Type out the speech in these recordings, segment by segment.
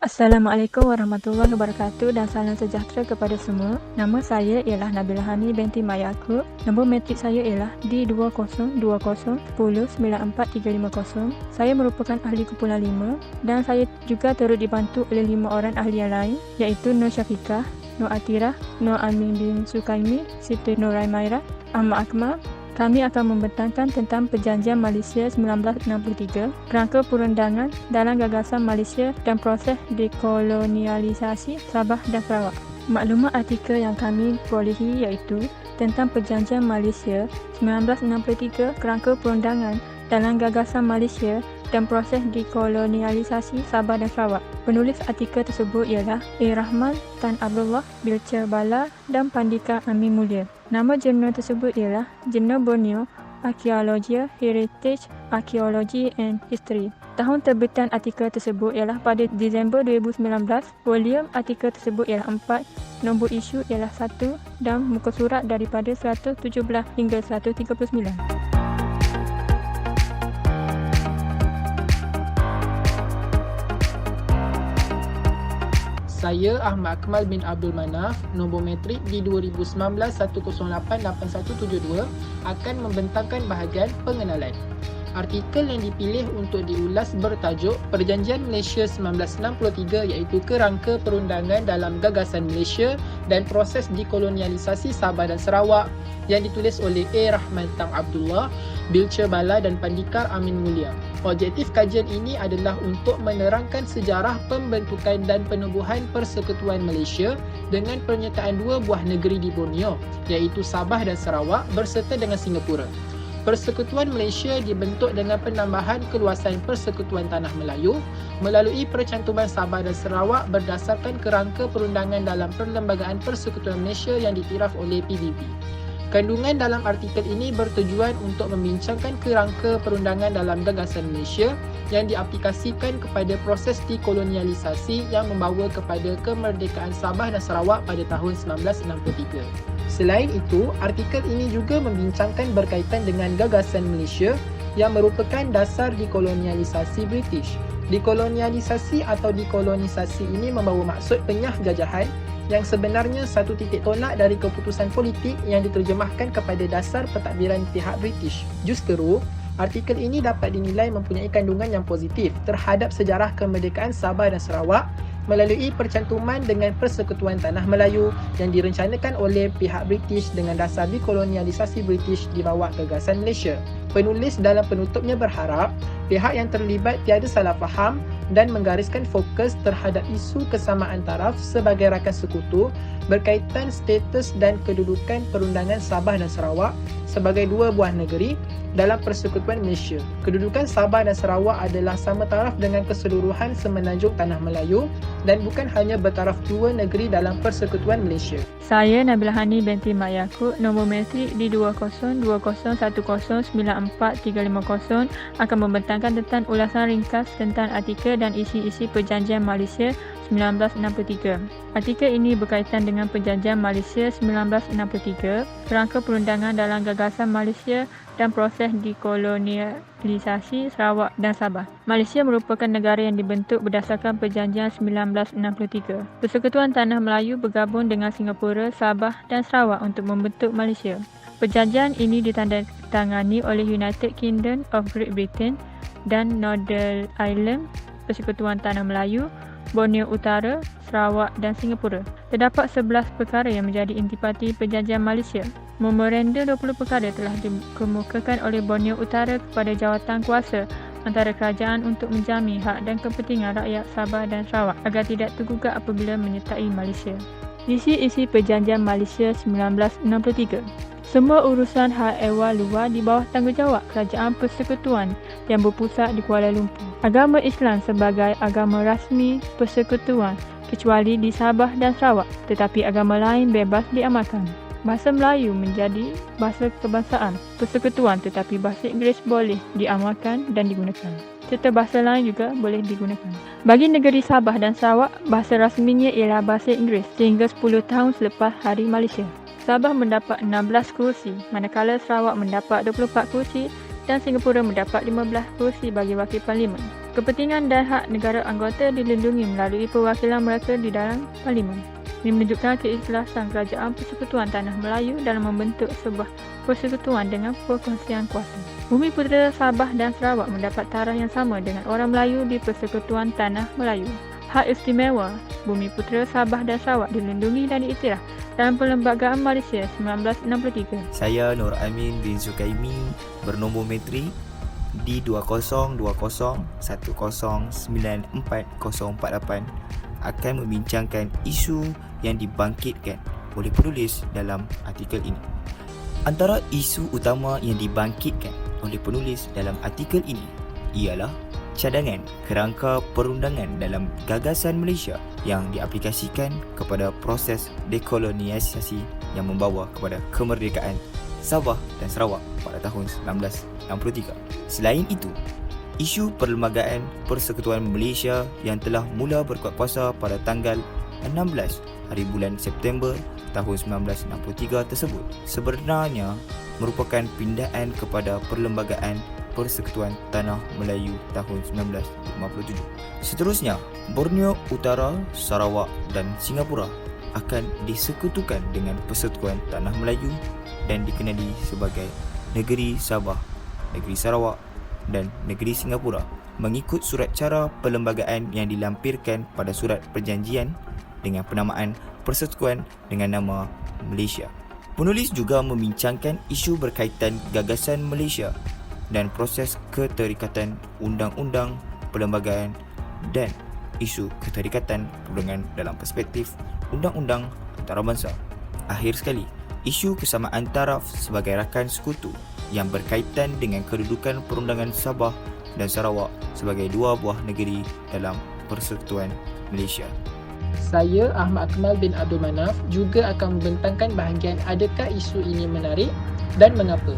Assalamualaikum warahmatullahi wabarakatuh dan salam sejahtera kepada semua. Nama saya ialah Nabila Hani binti Mak Yaakob. Nombor matrik saya ialah D202010943550. Saya merupakan ahli kumpulan 5 dan saya juga turut dibantu oleh 5 orang ahli yang lain iaitu Nur Syafiqah, Nur Atirah, Nur Amin bin Sukaimi, Siti Nuraimairah, Ahmad Akmal. Kami akan membentangkan tentang Perjanjian Malaysia 1963, kerangka perundangan dalam gagasan Malaysia dan proses dekolonialisasi Sabah dan Sarawak. Maklumat artikel yang kami perolehi iaitu tentang Perjanjian Malaysia 1963, kerangka perundangan dalam gagasan Malaysia dan proses dekolonialisasi Sabah dan Sarawak. Penulis artikel tersebut ialah A. Rahman, Tan Abdullah, Bilcher Bala dan Pandika Amin Mulia. Nama jurnal tersebut ialah Jurnal Borneo Archaeology, Heritage, Archaeology and History. Tahun terbitan artikel tersebut ialah pada Disember 2019. Volume artikel tersebut ialah 4, nombor isu ialah 1 dan muka surat daripada 117 hingga 139. Saya Ahmad Akmal bin Abdul Manaf, nombor matrik di 2019-108-8172 akan membentangkan bahagian pengenalan. Artikel yang dipilih untuk diulas bertajuk Perjanjian Malaysia 1963 iaitu kerangka perundangan dalam gagasan Malaysia dan proses dekolonialisasi Sabah dan Sarawak yang ditulis oleh A. Rahman Tan Abdullah, Bilcher Bala dan Pandikar Amin Mulia. Objektif kajian ini adalah untuk menerangkan sejarah pembentukan dan penubuhan Persekutuan Malaysia dengan penyertaan 2 buah negeri di Borneo iaitu Sabah dan Sarawak berserta dengan Singapura. Persekutuan Malaysia dibentuk dengan penambahan keluasan Persekutuan Tanah Melayu melalui percantuman Sabah dan Sarawak berdasarkan kerangka perundangan dalam Perlembagaan Persekutuan Malaysia yang diiktiraf oleh PBB. Kandungan dalam artikel ini bertujuan untuk membincangkan kerangka perundangan dalam gagasan Malaysia yang diaplikasikan kepada proses dekolonialisasi yang membawa kepada kemerdekaan Sabah dan Sarawak pada tahun 1963. Selain itu, artikel ini juga membincangkan berkaitan dengan gagasan Malaysia yang merupakan dasar dekolonialisasi British. Dekolonialisasi atau dekolonisasi ini membawa maksud penyah jajahan yang sebenarnya satu titik tolak dari keputusan politik yang diterjemahkan kepada dasar pentadbiran pihak British. Justeru, artikel ini dapat dinilai mempunyai kandungan yang positif terhadap sejarah kemerdekaan Sabah dan Sarawak melalui percantuman dengan Persekutuan Tanah Melayu yang direncanakan oleh pihak British dengan dasar dekolonialisasi British di bawah gagasan Malaysia. Penulis dalam penutupnya berharap pihak yang terlibat tiada salah faham dan menggariskan fokus terhadap isu kesamaan taraf sebagai rakan sekutu berkaitan status dan kedudukan perundangan Sabah dan Sarawak sebagai 2 buah negeri dalam Persekutuan Malaysia. Kedudukan Sabah dan Sarawak adalah sama taraf dengan keseluruhan semenanjung Tanah Melayu dan bukan hanya bertaraf 2 negeri dalam Persekutuan Malaysia. Saya Nabila Hani binti Mak Yaakob, nombor matrik di 202010943550 akan membentangkan tentang ulasan ringkas tentang artikel dan isi-isi Perjanjian Malaysia 1963. Artikel ini berkaitan dengan Perjanjian Malaysia 1963, kerangka perundangan dalam gagasan Malaysia dan proses dekolonialisasi Sarawak dan Sabah. Malaysia merupakan negara yang dibentuk berdasarkan Perjanjian 1963. Persekutuan Tanah Melayu bergabung dengan Singapura, Sabah dan Sarawak untuk membentuk Malaysia. Perjanjian ini ditandatangani oleh United Kingdom of Great Britain dan Northern Ireland, Persekutuan Tanah Melayu, Borneo Utara, Sarawak dan Singapura. Terdapat 11 perkara yang menjadi intipati Perjanjian Malaysia. Memorandum 20 perkara telah dikemukakan oleh Borneo Utara kepada jawatan kuasa antara kerajaan untuk menjamin hak dan kepentingan rakyat Sabah dan Sarawak agar tidak tergugat apabila menyertai Malaysia. Isi-isi Perjanjian Malaysia 1963. Semua urusan hal ehwal luar di bawah tanggungjawab Kerajaan Persekutuan yang berpusat di Kuala Lumpur. Agama Islam sebagai agama rasmi Persekutuan kecuali di Sabah dan Sarawak, tetapi agama lain bebas diamalkan. Bahasa Melayu menjadi bahasa kebangsaan Persekutuan tetapi bahasa Inggeris boleh diamalkan dan digunakan. Serta bahasa lain juga boleh digunakan. Bagi negeri Sabah dan Sarawak, bahasa rasminya ialah bahasa Inggeris sehingga 10 tahun selepas Hari Malaysia. Sabah mendapat 16 kursi, manakala Sarawak mendapat 24 kursi dan Singapura mendapat 15 kursi bagi wakil parlimen. Kepentingan dan hak negara anggota dilindungi melalui perwakilan mereka di dalam Parlimen. Ini menunjukkan keikhlasan Kerajaan Persekutuan Tanah Melayu dalam membentuk sebuah persekutuan dengan perkongsian kuasa. Bumi Putera Sabah dan Sarawak mendapat taraf yang sama dengan orang Melayu di Persekutuan Tanah Melayu. Hak istimewa Bumi Putera Sabah dan Sarawak dilindungi dan diiktiraf dalam Perlembagaan Malaysia 1963. Saya Nur Amin bin Zukaimi, bernombor metrik D2021094048 akan membincangkan isu yang dibangkitkan oleh penulis dalam artikel ini. Antara isu utama yang dibangkitkan oleh penulis dalam artikel ini ialah cadangan kerangka perundangan dalam gagasan Malaysia yang diaplikasikan kepada proses dekolonialisasi yang membawa kepada kemerdekaan Sabah dan Sarawak pada tahun 1963. Selain itu, isu Perlembagaan Persekutuan Malaysia yang telah mula berkuat kuasa pada tanggal 16 hari bulan September tahun 1963 tersebut sebenarnya merupakan pindaan kepada Perlembagaan Persekutuan Tanah Melayu tahun 1957. Seterusnya, Borneo Utara, Sarawak dan Singapura akan disekutukan dengan Persekutuan Tanah Melayu dan dikenali sebagai Negeri Sabah, Negeri Sarawak dan Negeri Singapura mengikut surat cara perlembagaan yang dilampirkan pada surat perjanjian dengan penamaan persekutuan dengan nama Malaysia. Penulis juga membincangkan isu berkaitan gagasan Malaysia dan proses keterikatan undang-undang perlembagaan dan isu keterikatan perundingan dalam perspektif undang-undang antarabangsa. Akhir sekali, isu kesamaan taraf sebagai rakan sekutu yang berkaitan dengan kedudukan perundangan Sabah dan Sarawak sebagai dua buah negeri dalam Persekutuan Malaysia. Saya Ahmad Akmal bin Abdul Manaf juga akan membentangkan bahagian adakah isu ini menarik dan mengapa.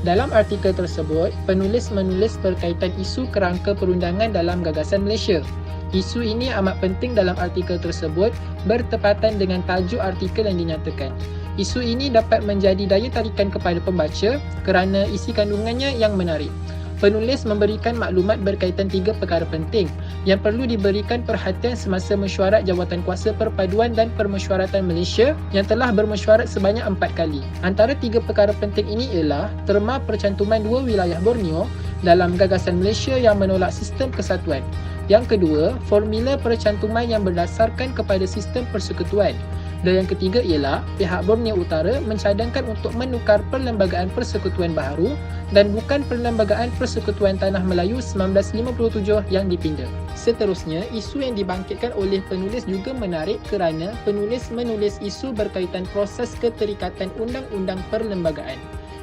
Dalam artikel tersebut, penulis menulis berkaitan isu kerangka perundangan dalam gagasan Malaysia. Isu ini amat penting dalam artikel tersebut bertepatan dengan tajuk artikel yang dinyatakan. Isu ini dapat menjadi daya tarikan kepada pembaca kerana isi kandungannya yang menarik. Penulis memberikan maklumat berkaitan 3 perkara penting yang perlu diberikan perhatian semasa mesyuarat Jawatankuasa Perpaduan dan Permesyuaratan Malaysia yang telah bermesyuarat sebanyak 4 kali. Antara 3 perkara penting ini ialah terma percantuman 2 wilayah Borneo dalam gagasan Malaysia yang menolak sistem kesatuan. Yang kedua, formula percantuman yang berdasarkan kepada sistem persekutuan. Dan yang ketiga ialah pihak Borneo Utara mencadangkan untuk menukar Perlembagaan Persekutuan baharu dan bukan Perlembagaan Persekutuan Tanah Melayu 1957 yang dipinda. Seterusnya, isu yang dibangkitkan oleh penulis juga menarik kerana penulis menulis isu berkaitan proses keterikatan undang-undang perlembagaan.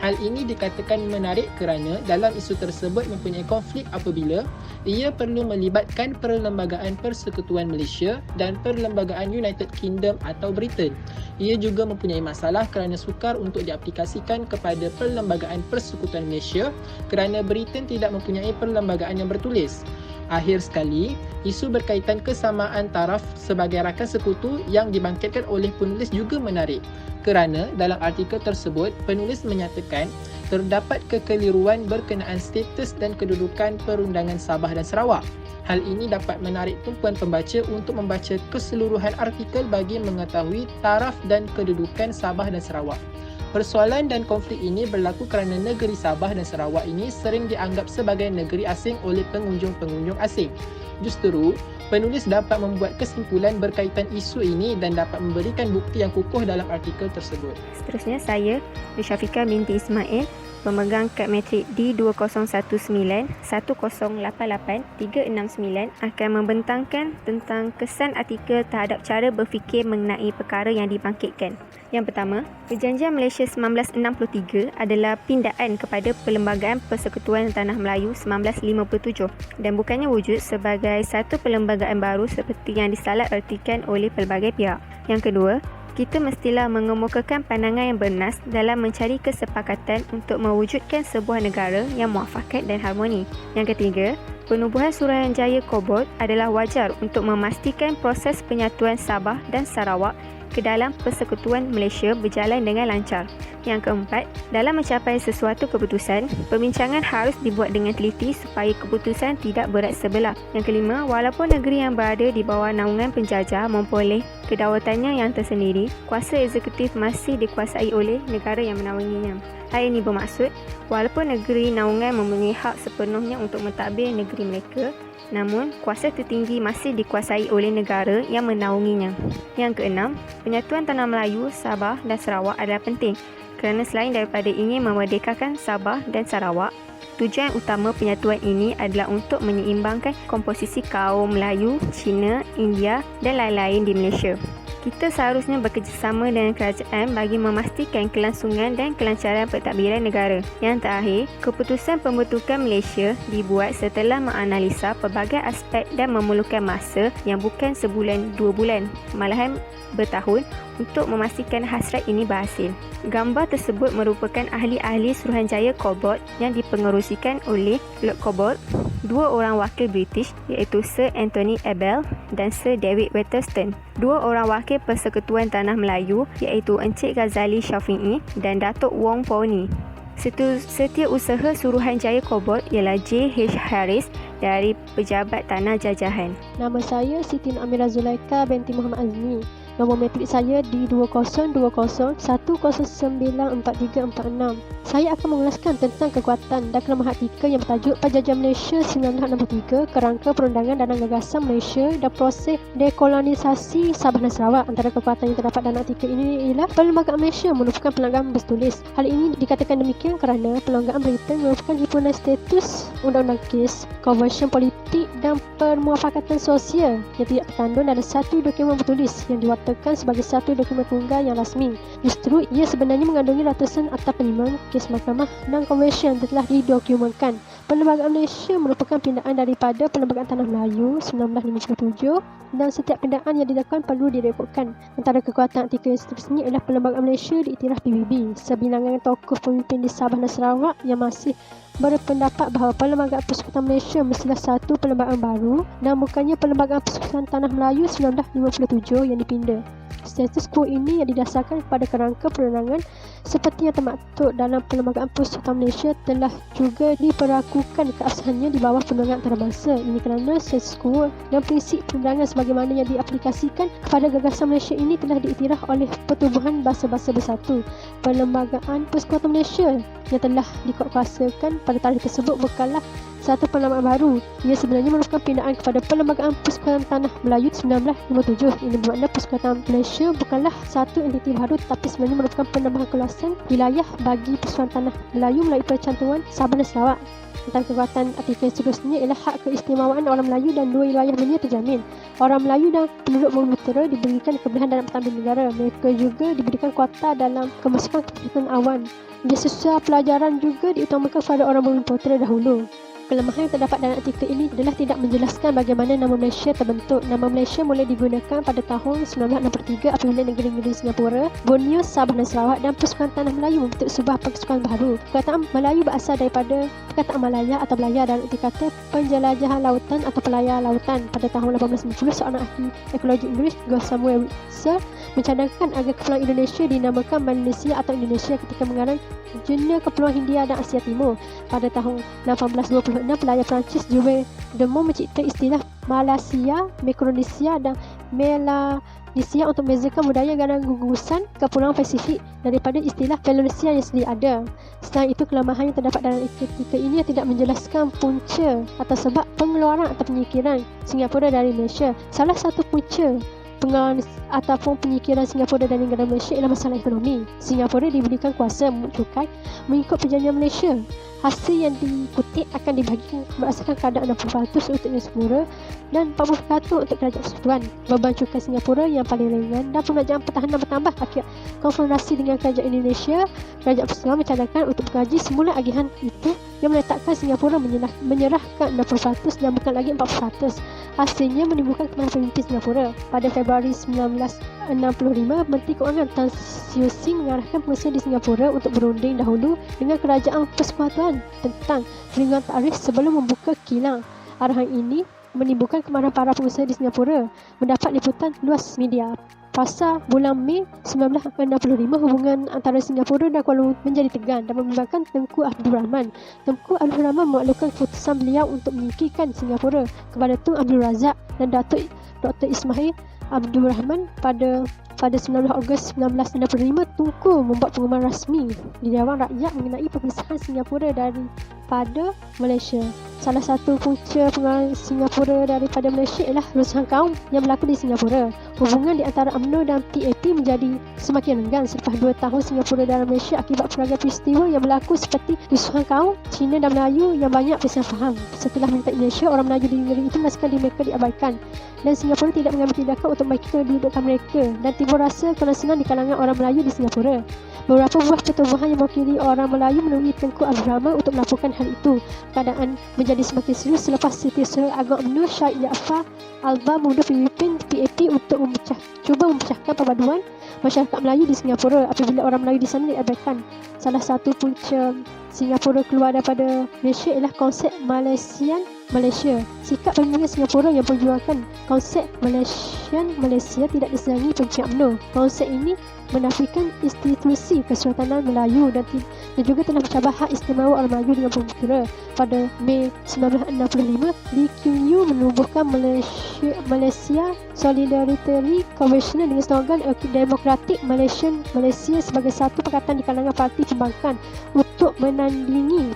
Hal ini dikatakan menarik kerana dalam isu tersebut mempunyai konflik apabila ia perlu melibatkan Perlembagaan Persekutuan Malaysia dan Perlembagaan United Kingdom atau Britain. Ia juga mempunyai masalah kerana sukar untuk diaplikasikan kepada Perlembagaan Persekutuan Malaysia kerana Britain tidak mempunyai perlembagaan yang bertulis. Akhir sekali, isu berkaitan kesamaan taraf sebagai rakan sekutu yang dibangkitkan oleh penulis juga menarik kerana dalam artikel tersebut penulis menyatakan terdapat kekeliruan berkenaan status dan kedudukan perundangan Sabah dan Sarawak. Hal ini dapat menarik tumpuan pembaca untuk membaca keseluruhan artikel bagi mengetahui taraf dan kedudukan Sabah dan Sarawak. Persoalan dan konflik ini berlaku kerana negeri Sabah dan Sarawak ini sering dianggap sebagai negeri asing oleh pengunjung-pengunjung asing. Justru, penulis dapat membuat kesimpulan berkaitan isu ini dan dapat memberikan bukti yang kukuh dalam artikel tersebut. Seterusnya, saya, Syafika binti Ismail, pemegang kad metrik D20191088-369 akan membentangkan tentang kesan artikel terhadap cara berfikir mengenai perkara yang dibangkitkan. Yang pertama, Perjanjian Malaysia 1963 adalah pindaan kepada Perlembagaan Persekutuan Tanah Melayu 1957 dan bukannya wujud sebagai satu perlembagaan baru seperti yang disalahertikan oleh pelbagai pihak. Yang kedua, kita mestilah mengemukakan pandangan yang bernas dalam mencari kesepakatan untuk mewujudkan sebuah negara yang muafakat dan harmoni. Yang ketiga, penubuhan Suruhanjaya Kobot adalah wajar untuk memastikan proses penyatuan Sabah dan Sarawak ke dalam Persekutuan Malaysia berjalan dengan lancar. Yang keempat, dalam mencapai sesuatu keputusan, perbincangan harus dibuat dengan teliti supaya keputusan tidak berat sebelah. Yang kelima, walaupun negeri yang berada di bawah naungan penjajah memperoleh kedaulatannya yang tersendiri, kuasa eksekutif masih dikuasai oleh negara yang menaunginya. Hal ini bermaksud, walaupun negeri naungan mempunyai hak sepenuhnya untuk mentadbir negeri mereka, namun kuasa tertinggi masih dikuasai oleh negara yang menaunginya. Yang keenam, penyatuan tanah Melayu, Sabah dan Sarawak adalah penting kerana selain daripada ingin memerdekakan Sabah dan Sarawak, tujuan utama penyatuan ini adalah untuk menyeimbangkan komposisi kaum Melayu, Cina, India dan lain-lain di Malaysia. Kita seharusnya bekerjasama dengan kerajaan bagi memastikan kelangsungan dan kelancaran pentadbiran negara. Yang terakhir, keputusan pembentukan Malaysia dibuat setelah menganalisa pelbagai aspek dan memerlukan masa yang bukan sebulan, 2 bulan, malahan bertahun untuk memastikan hasrat ini berhasil. Gambar tersebut merupakan ahli-ahli Suruhanjaya Corbett yang dipengerusikan oleh Lord Corbett, 2 orang wakil British iaitu Sir Anthony Abell dan Sir David Waterston, 2 orang wakil Persekutuan Tanah Melayu iaitu Encik Ghazali Syafi'i dan Datuk Wong Poni. Setiausaha Suruhanjaya Corbett ialah J.H. Harris dari Pejabat Tanah Jajahan. Nama saya Siti Amira Zulaika binti Muhammad Azmi. Nombor matrik saya D202010943446. Saya akan mengulaskan tentang kekuatan dan kelemahan artikel yang bertajuk Penjajahan Malaysia 1963, Kerangka Perundangan dan Gagasan Malaysia dan Proses Dekolonisasi Sabah dan Sarawak. Antara kekuatan yang terdapat dalam artikel ini ialah Perlembagaan Malaysia merupakan perlembagaan bertulis. Hal ini dikatakan demikian kerana Perlembagaan Britain merupakan himpunan status undang-undang kes, konvensi politik dan permuafakatan sosial yang tidak terkandung dalam satu dokumen bertulis yang diwakilkan sebagai satu dokumen tunggal yang rasmi. Justru ia sebenarnya mengandungi ratusan akta penerimaan, kes mahkamah dan konvensi yang telah didokumentkan. Perlembagaan Malaysia merupakan pindaan daripada Perlembagaan Tanah Melayu 1957 dan setiap pindaan yang dilakukan perlu direkodkan. Antara kekuatan artikel seterusnya ialah Perlembagaan Malaysia diiktiraf PBB, sebilangan tokoh pemimpin di Sabah dan Sarawak yang masih berpendapat bahawa Perlembagaan Persekutuan Malaysia mestilah satu perlembagaan baru dan bukannya Perlembagaan Persekutuan Tanah Melayu 1957 yang dipinda. Status quo ini yang didasarkan pada kerangka perundangan seperti yang termaktub dalam Perlembagaan Persekutuan Malaysia telah juga diperlakukan keabsahannya di bawah perundangan antarabangsa. Ini kerana status quo dan prinsip perundangan sebagaimana yang diaplikasikan kepada gagasan Malaysia ini telah diiktiraf oleh Pertubuhan Bangsa-Bangsa Bersatu. Perlembagaan Persekutuan Malaysia yang telah dikuatkuasakan pada tarikh tersebut bukanlah satu perlembagaan baru. Ia sebenarnya merupakan pindaan kepada Perlembagaan Persekutuan Tanah Melayu 1957. Ini bermakna Persekutuan Malaysia bukanlah satu entiti baru tetapi sebenarnya merupakan penambahan kawasan wilayah bagi Persekutuan Tanah Melayu melalui percantuman Sabah dan Sarawak. Tentang kekuatan artikel seterusnya ialah hak keistimewaan orang Melayu dan 2 wilayah lainnya terjamin. Orang Melayu dan penduduk Bumi Putera diberikan kelebihan dalam pentadbiran negara. Mereka juga diberikan kuota dalam kemasukan keputusan awan. Beasiswa pelajaran juga diutamakan kepada orang Bumi Putera dahulu. Kelemahan yang terdapat dalam artikel ini adalah tidak menjelaskan bagaimana nama Malaysia terbentuk. Nama Malaysia mula digunakan pada tahun 1963 apabila negeri-negeri Singapura, Borneo, Sabah dan Sarawak dan Persekutuan Tanah Melayu membentuk sebuah persekutuan baru. Perkataan Melayu berasal daripada perkataan Malaya atau Belaya dan erti kata penjelajahan lautan atau pelayar lautan. Pada tahun 1890, seorang ahli ekologi Inggeris, George Samuel Wilson, mencadangkan agar kepulauan Indonesia dinamakan Malaysia atau Indonesia ketika mengarang Jurnal Kepulauan Hindia dan Asia Timur. Pada tahun 1826, pelayar Perancis Jules Dumont mencipta istilah Malaysia, Mikronesia dan Melanesia untuk membezakan budaya dan gugusan Kepulauan Pasifik daripada istilah Melanesia yang sedia ada. Selain itu, kelemahan yang terdapat dalam artikel ini tidak menjelaskan punca atau sebab pengeluaran atau penyikiran Singapura dari Malaysia. Salah satu punca pengeluaran ataupun penyikiran Singapura dari negara Malaysia ialah masalah ekonomi. Singapura diberikan kuasa cukai mengikut perjanjian Malaysia. Hasil yang dikutip akan dibahagikan berdasarkan kadar 60% untuk Singapura dan 40% untuk kerajaan persekutuan. Beban cukai Singapura yang paling ringan dan pengerjaan pertahanan bertambah akibat konfrontasi dengan kerajaan Indonesia. Kerajaan persekutuan mencadangkan untuk mengkaji semula agihan itu yang meletakkan Singapura menyerahkan 60% dan bukan lagi 40%. Hasilnya menimbulkan kemarahan pemimpin Singapura. Pada Februari 1965, Menteri Kewangan Tan Siew Sin mengarahkan pengurusan di Singapura untuk berunding dahulu dengan kerajaan persekutuan tentang perlindungan tarikh sebelum membuka kilang. Arahan ini menimbulkan kemarahan para pengusaha di Singapura. Mendapat liputan luas media. Pasal bulan Mei 1965, hubungan antara Singapura dan Kuala Lumpur menjadi tegang dan melibatkan Tengku Abdul Rahman. Tengku Abdul Rahman memaklumkan keputusan beliau untuk menyingkirkan Singapura kepada Tun Abdul Razak dan Dr. Ismail Abdul Rahman pada 19 Ogos 1965. Tunku membuat pengumuman rasmi di Dewan Rakyat mengenai perpisahan Singapura daripada Malaysia. Salah satu punca pengeluaran Singapura daripada Malaysia ialah rusuhan kaum yang berlaku di Singapura. Hubungan di antara UMNO dan PAP menjadi semakin renggang selepas 2 tahun Singapura dalam Malaysia akibat pelbagai peristiwa yang berlaku seperti rusuhan kaum Cina dan Melayu yang banyak perselisihan faham. Setelah minta Malaysia, orang Melayu di negeri itu merasakan diri mereka diabaikan dan Singapura tidak mengambil tindakan untuk membaiki kedudukan mereka dan timbul rasa kesenangan di kalangan orang Melayu di Singapura. Beberapa buah pertubuhan yang mewakili orang Melayu menemui Tengku Abdul Rahman untuk melaporkan hal itu. Keadaan menjadi semakin serius selepas Setiausaha Agong UMNO Syed Jaafar Albar mundur Filipin PAP untuk cuba memecahkan perpaduan masyarakat Melayu di Singapura apabila orang Melayu di sana diabaikan. Salah satu punca Singapura keluar daripada Malaysia ialah konsep Malaysia. Sikap pemimpin Singapura yang perjuangkan konsep Malaysia tidak disenangi pemimpin UMNO. Konsep ini menafikan institusi Kesultanan Melayu dan juga telah mencabar hak istimewa orang Melayu dengan pemikiran. Pada Mei 1965, Lee Kuan Yew menubuhkan Malaysia Solidarity Convention dengan slogan Demokratik Malaysia sebagai satu perkataan di kalangan parti pembangkang untuk menandingi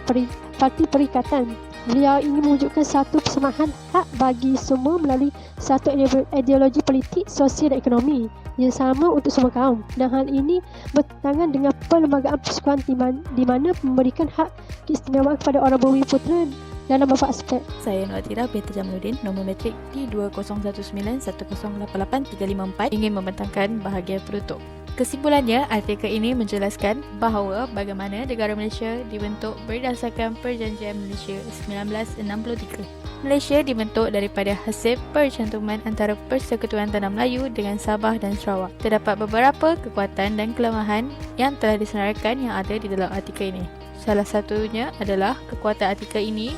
parti perikatan. Beliau ingin mewujudkan satu persamaan hak bagi semua melalui satu ideologi politik, sosial dan ekonomi yang sama untuk semua kaum, dan hal ini bertentangan dengan perlembagaan persekutuan di mana memberikan hak keistimewaan kepada orang bumi putera dalam beberapa aspek. Saya Nur Atira binti Jamaluddin, nombor matrik T20191081083554, ingin membentangkan bahagian penutup. Kesimpulannya, artikel ini menjelaskan bahawa bagaimana negara Malaysia dibentuk berdasarkan Perjanjian Malaysia 1963. Malaysia dibentuk daripada hasil percantuman antara Persekutuan Tanah Melayu dengan Sabah dan Sarawak. Terdapat beberapa kekuatan dan kelemahan yang telah disenaraikan yang ada di dalam artikel ini. Salah satunya adalah kekuatan artikel ini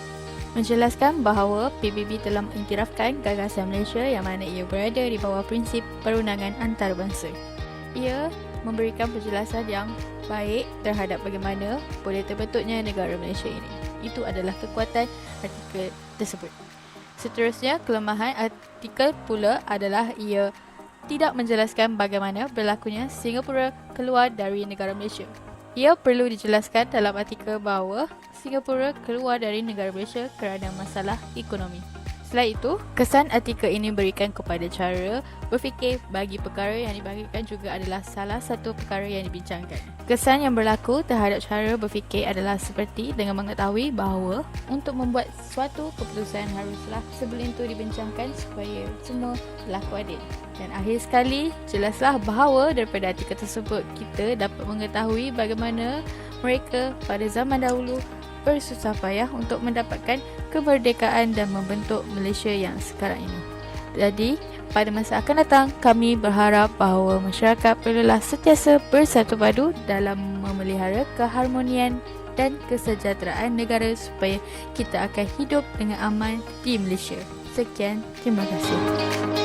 menjelaskan bahawa PBB telah mengiktirafkan gagasan Malaysia yang mana ia berada di bawah prinsip perundangan antarabangsa. Ia memberikan penjelasan yang baik terhadap bagaimana boleh terbentuknya negara Malaysia ini. Itu adalah kekuatan artikel tersebut. Seterusnya, kelemahan artikel pula adalah ia tidak menjelaskan bagaimana berlakunya Singapura keluar dari negara Malaysia. Ia perlu dijelaskan dalam artikel bahawa Singapura keluar dari negara Malaysia kerana masalah ekonomi. Selain itu, kesan artikel ini berikan kepada cara berfikir bagi perkara yang dibagikan juga adalah salah satu perkara yang dibincangkan. Kesan yang berlaku terhadap cara berfikir adalah seperti dengan mengetahui bahawa untuk membuat suatu keputusan haruslah sebelum itu dibincangkan supaya semua berlaku adil. Dan akhir sekali, jelaslah bahawa daripada artikel tersebut kita dapat mengetahui bagaimana mereka pada zaman dahulu bersusah payah untuk mendapatkan kemerdekaan dan membentuk Malaysia yang sekarang ini. Jadi, pada masa akan datang, kami berharap bahawa masyarakat perlulah sentiasa bersatu padu dalam memelihara keharmonian dan kesejahteraan negara supaya kita akan hidup dengan aman di Malaysia. Sekian, terima kasih.